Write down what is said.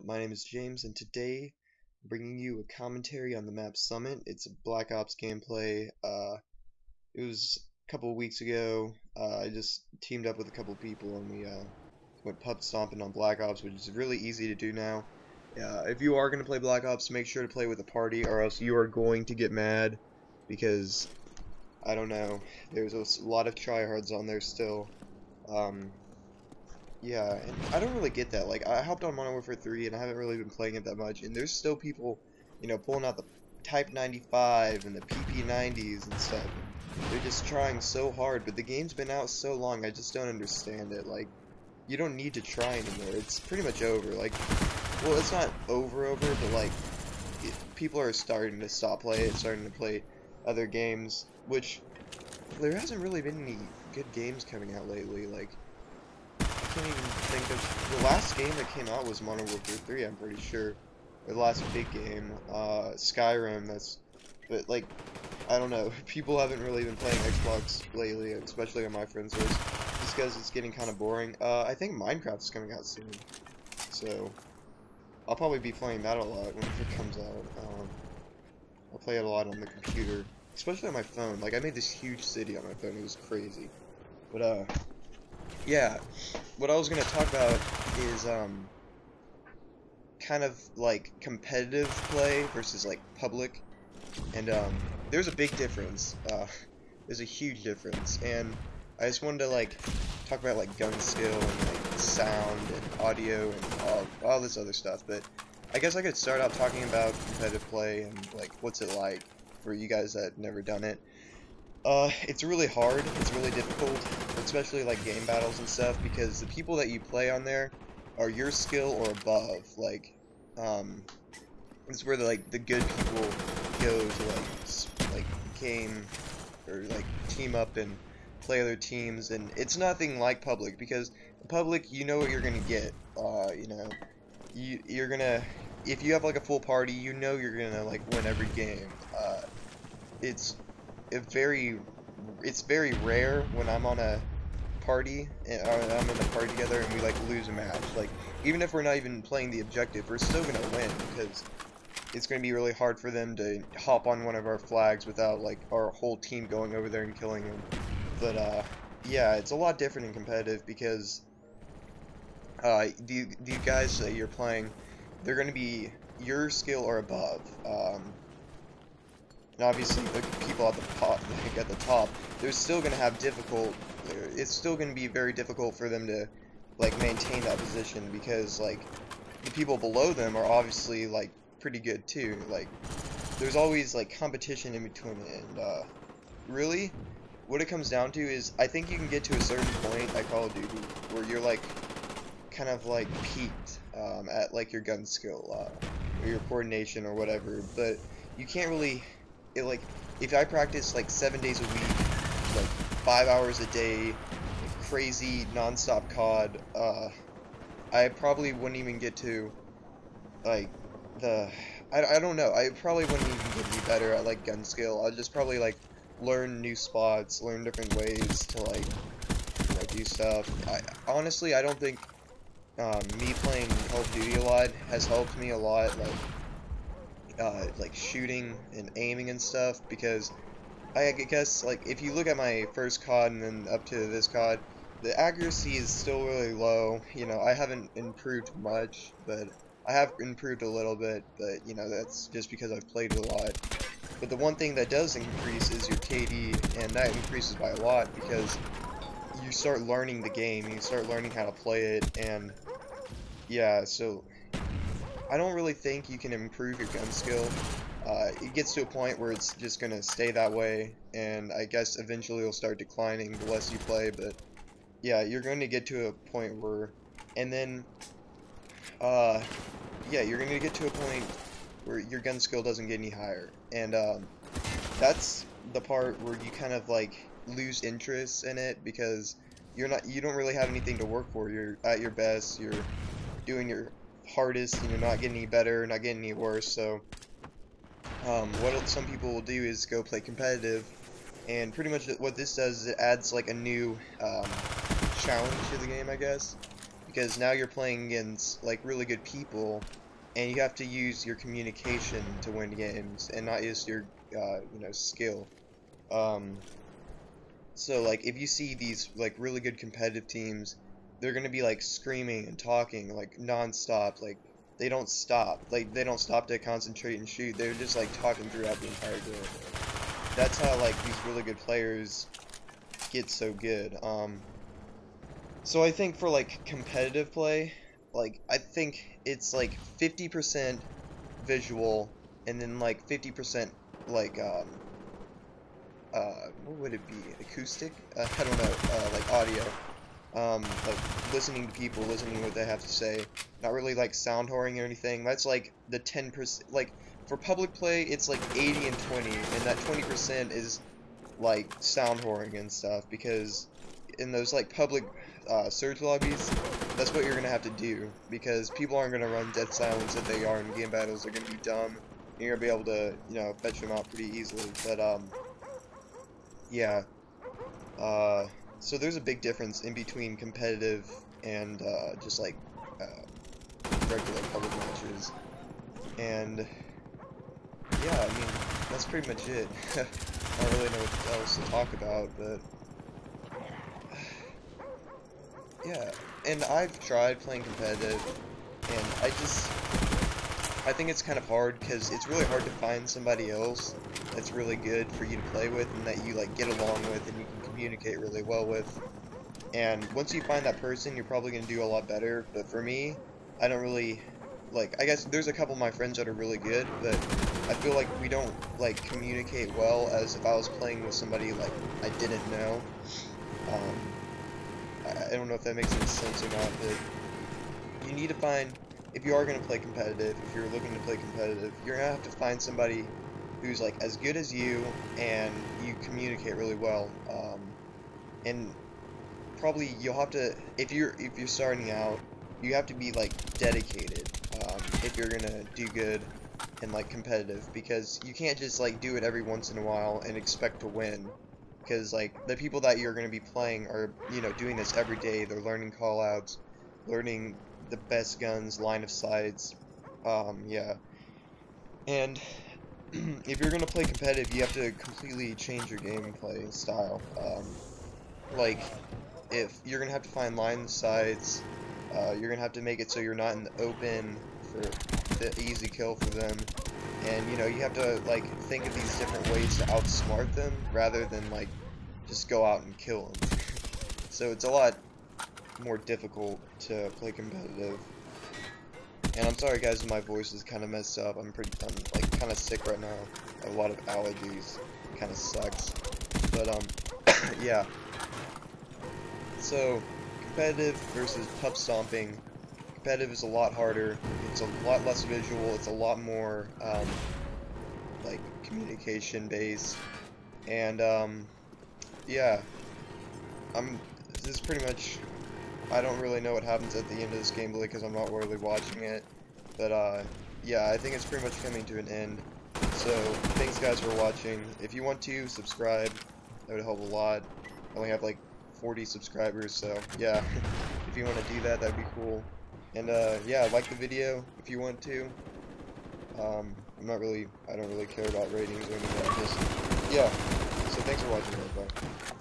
My name is James, and today I'm bringing you a commentary on the map Summit. It's a Black Ops gameplay. It was a couple of weeks ago. I just teamed up with a couple of people, and we went pub stomping on Black Ops, which is really easy to do now. If you are going to play Black Ops, make sure to play with a party, or else you are going to get mad, because, I don't know, there's a lot of tryhards on there still. Yeah, and I don't really get that. Like, I hopped on Modern Warfare 3, and I haven't really been playing it that much, and there's still people, pulling out the Type 95 and the PP90s and stuff. They're just trying so hard, but the game's been out so long, I just don't understand it. Like, you don't need to try anymore. It's pretty much over. Like, well, it's not over, but, like, people are starting to stop playing it, starting to play other games, which there hasn't really been any good games coming out lately. Like, I can't even think of the last game that came out was Modern Warfare 3, I'm pretty sure. Or the last big game, Skyrim. But like, I don't know. People haven't really been playing Xbox lately, especially on my friends list, just because it's getting kind of boring. I think Minecraft's coming out soon, so I'll probably be playing that a lot when it comes out. I'll play it a lot on the computer, especially on my phone. Like, I made this huge city on my phone. It was crazy. But yeah, what I was going to talk about is, kind of, like, competitive play versus, like, public, and, there's a big difference, there's a huge difference, and I just wanted to, like, talk about, like, gun skill, and, like, sound, and audio, and all this other stuff, but I guess I could start out talking about competitive play, and, like, what's it like for you guys that have never done it. It's really hard, it's really difficult, especially like game battles and stuff, because the people that you play on there are your skill or above. Like, it's where the good people go to like game or like team up and play other teams, and it's nothing like public, because public, you know what you're gonna get. You're gonna, if you have like a full party, you know you're gonna like win every game. It's it's very rare when I'm on a party, or I'm in a party together and we like lose a match. Like, even if we're not even playing the objective, we're still gonna win, because it's gonna be really hard for them to hop on one of our flags without like our whole team going over there and killing them. But yeah, it's a lot different in competitive, because the guys that you're playing, they're gonna be your skill or above. And obviously, the people at the top, they're still going to have it's still going to be very difficult for them to, like, maintain that position, because, like, the people below them are obviously, like, pretty good, too. Like, there's always, like, competition in between, and, really, what it comes down to is, I think you can get to a certain point at Call of Duty where you're, like, kind of, like, peaked, at, like, your gun skill, or your coordination or whatever, but you can't really... like, if I practice like 7 days a week, like 5 hours a day, like crazy non-stop COD, I probably wouldn't even get to like I don't know, I probably wouldn't even get any better at like gun skill. I'd just probably like learn new spots, learn different ways to like, do stuff. Honestly, I don't think me playing Call of Duty a lot has helped me a lot, like shooting and aiming and stuff, because I guess, like, if you look at my first COD and then up to this COD, the accuracy is still really low. I haven't improved much, but I have improved a little bit, but, that's just because I've played a lot. But the one thing that does increase is your KD, and that increases by a lot, because you start learning the game, you start learning how to play it, and, yeah, so... I don't really think you can improve your gun skill. It gets to a point where it's just going to stay that way, and I guess eventually it'll start declining the less you play, but yeah, you're going to get to a point where, and then, yeah, you're going to get to a point where your gun skill doesn't get any higher, and that's the part where you kind of, like, lose interest in it, because you don't really have anything to work for. You're at your best, you're doing your hardest, and you're not getting any better, not getting any worse. So what some people will do is go play competitive, and pretty much what this does is it adds like a new challenge to the game, I guess, because now you're playing against like really good people, and you have to use your communication to win games, and not just your you know, skill. So like if you see these like really good competitive teams, they're gonna be like screaming and talking like non-stop, like they don't stop, like they don't stop to concentrate and shoot. They're just like talking throughout the entire game. That's how like these really good players get so good. So I think for like competitive play, like I think it's like 50% visual and then like 50% like what would it be? Acoustic? I don't know, like audio. Like listening to people, listening to what they have to say. Not really like sound whoring or anything. That's like the 10%. Like for public play, it's like 80 and 20, and that 20% is like sound whoring and stuff, because in those like public search lobbies, that's what you're gonna have to do, because people aren't gonna run dead silence if they are in game battles. They're gonna be dumb, and you're gonna be able to, you know, fetch them out pretty easily. But yeah. So there's a big difference in between competitive and just like regular public matches. And yeah, I mean, that's pretty much it. I don't really know what else to talk about, but yeah. And I've tried playing competitive, and I think it's kind of hard, because it's really hard to find somebody else that's really good for you to play with and that you like get along with and you can communicate really well with. And once you find that person, you're probably going to do a lot better. But for me, I don't really, like, I guess there's a couple of my friends that are really good, but I feel like we don't like communicate well as if I was playing with somebody like I didn't know. I don't know if that makes any sense or not, but you need to find, if you are going to play competitive, if you're looking to play competitive, you're going to have to find somebody who's like as good as you and you communicate really well. And probably you'll have to, if you're starting out, you have to be like dedicated if you're gonna do good and like competitive, because you can't just like do it every once in a while and expect to win, because like the people that you're gonna be playing are, you know, doing this every day. They're learning callouts, learning the best guns, line of sights, yeah. And if you're gonna play competitive, you have to completely change your gameplay style. Like, if you're gonna have to find line of sights, you're gonna have to make it so you're not in the open for the easy kill for them, and you know, you have to like think of these different ways to outsmart them rather than like just go out and kill them. So it's a lot more difficult to play competitive. And I'm sorry guys if my voice is kind of messed up. I'm like kind of sick right now. I have a lot of allergies. It kind of sucks. But yeah. So competitive versus pub stomping. Competitive is a lot harder. It's a lot less visual. It's a lot more like communication based. And yeah. This is pretty much. I don't really know what happens at the end of this gameplay because I'm not really watching it, but yeah, I think it's pretty much coming to an end. So thanks guys for watching. If you want to subscribe, that would help a lot. I only have like 40 subscribers, so yeah, if you want to do that, that'd be cool. And yeah, like the video if you want to. I don't really care about ratings or anything. Just yeah. So thanks for watching, guys. Bye.